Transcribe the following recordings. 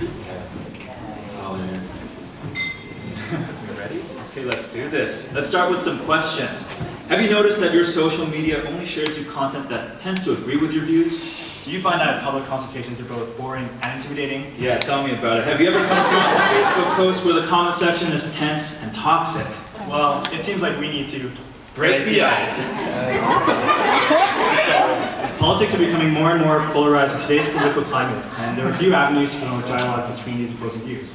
You ready? Okay, let's do this. Let's start with some questions. Have you noticed that your social media only shares you content that tends to agree with your views? Do you find that public consultations are both boring and intimidating? Yeah, tell me about it. Have you ever come across a Facebook post where the comment section is tense and toxic? Well, it seems like we need to Break the ice. Politics are becoming more and more polarized in today's political climate, and there are few avenues to promote dialogue between these opposing views.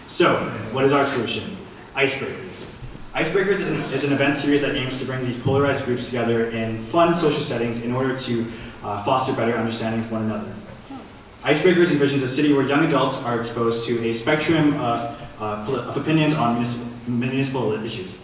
So, what is our solution? Icebreakers. Icebreakers is an event series that aims to bring these polarized groups together in fun social settings in order to foster better understanding of one another. Icebreakers envisions a city where young adults are exposed to a spectrum of opinions on municipal issues.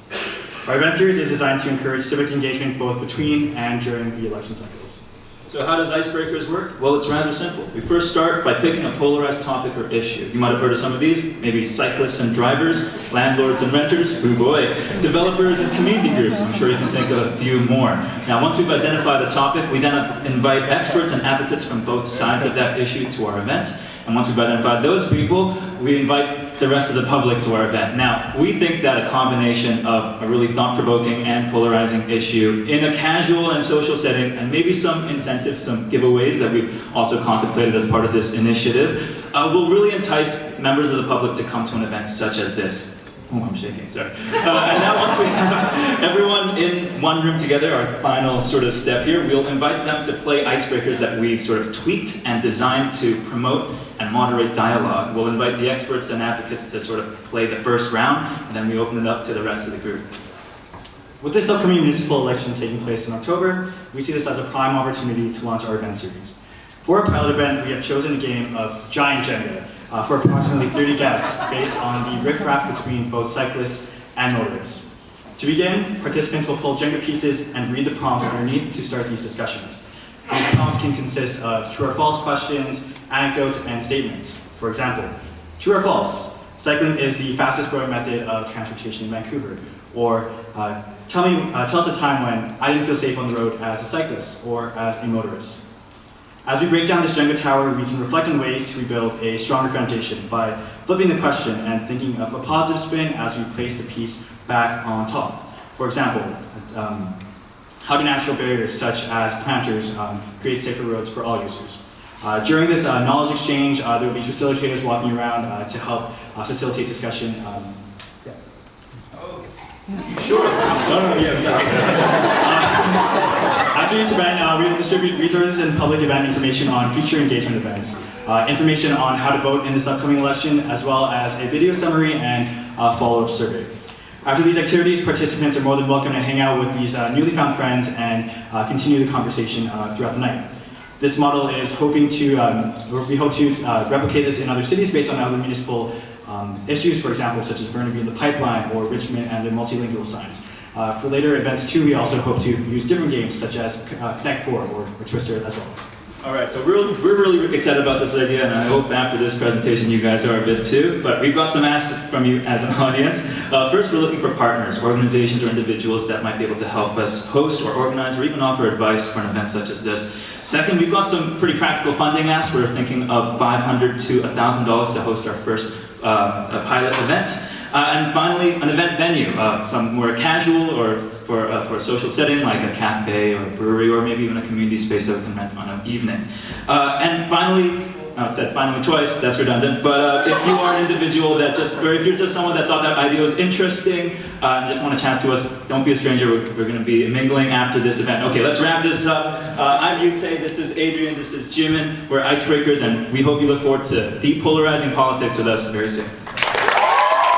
Our event series is designed to encourage civic engagement both between and during the election cycles. So how does Icebreakers work? Well, it's rather simple. We first start by picking a polarized topic or issue. You might have heard of some of these, maybe cyclists and drivers, landlords and renters, oh boy, developers and community groups. I'm sure you can think of a few more. Now, once we've identified a topic, we then invite experts and advocates from both sides of that issue to our event. And once we've identified those people, we invite the rest of the public to our event. Now, we think that a combination of a really thought-provoking and polarizing issue in a casual and social setting, and maybe some incentives, some giveaways that we've also contemplated as part of this initiative, will really entice members of the public to come to an event such as this. Oh, I'm shaking, sorry. And now once we have everyone in one room together, our final sort of step here, we'll invite them to play icebreakers that we've sort of tweaked and designed to promote and moderate dialogue. We'll invite the experts and advocates to sort of play the first round, and then we open it up to the rest of the group. With this upcoming municipal election taking place in October, we see this as a prime opportunity to launch our event series. For our pilot event, we have chosen a game of Giant Jenga for approximately 30 guests based on the riff-raff between both cyclists and motorists. To begin, participants will pull Jenga pieces and read the prompts underneath to start these discussions. These prompts can consist of true or false questions, anecdotes, and statements. For example, true or false, cycling is the fastest growing method of transportation in Vancouver. Or tell us a time when I didn't feel safe on the road as a cyclist or as a motorist. As we break down this Jenga tower, we can reflect on ways to rebuild a stronger foundation by flipping the question and thinking of a positive spin as we place the piece back on top. For example, how do natural barriers such as planters create safer roads for all users? During this knowledge exchange, there will be facilitators walking around to help facilitate discussion. Sure. After each event, we will distribute resources and public event information on future engagement events, information on how to vote in this upcoming election, as well as a video summary and follow-up survey. After these activities, participants are more than welcome to hang out with these newly found friends and continue the conversation throughout the night. This model is we hope to replicate this in other cities based on other municipal issues, for example, such as Burnaby and the Pipeline, or Richmond and the multilingual signs. For later events too, we also hope to use different games such as Connect 4 or Twister as well. All right, so we're really excited about this idea, and I hope after this presentation you guys are a bit too, but we've got some asks from you as an audience. First, we're looking for partners, organizations or individuals that might be able to help us host or organize or even offer advice for an event such as this. Second, we've got some pretty practical funding asks. We're thinking of $500 to $1,000 to host our first pilot event. And finally, an event venue, some more casual or for a social setting like a cafe or a brewery or maybe even a community space that we can rent on an evening. And finally, it said finally twice, that's redundant, but if you are an individual or if you're just someone that thought that idea was interesting and just want to chat to us, don't be a stranger, we're going to be mingling after this event. Okay, let's wrap this up. I'm Yute, this is Adrian, this is Jimin, we're Icebreakers, and we hope you look forward to depolarizing politics with us very soon.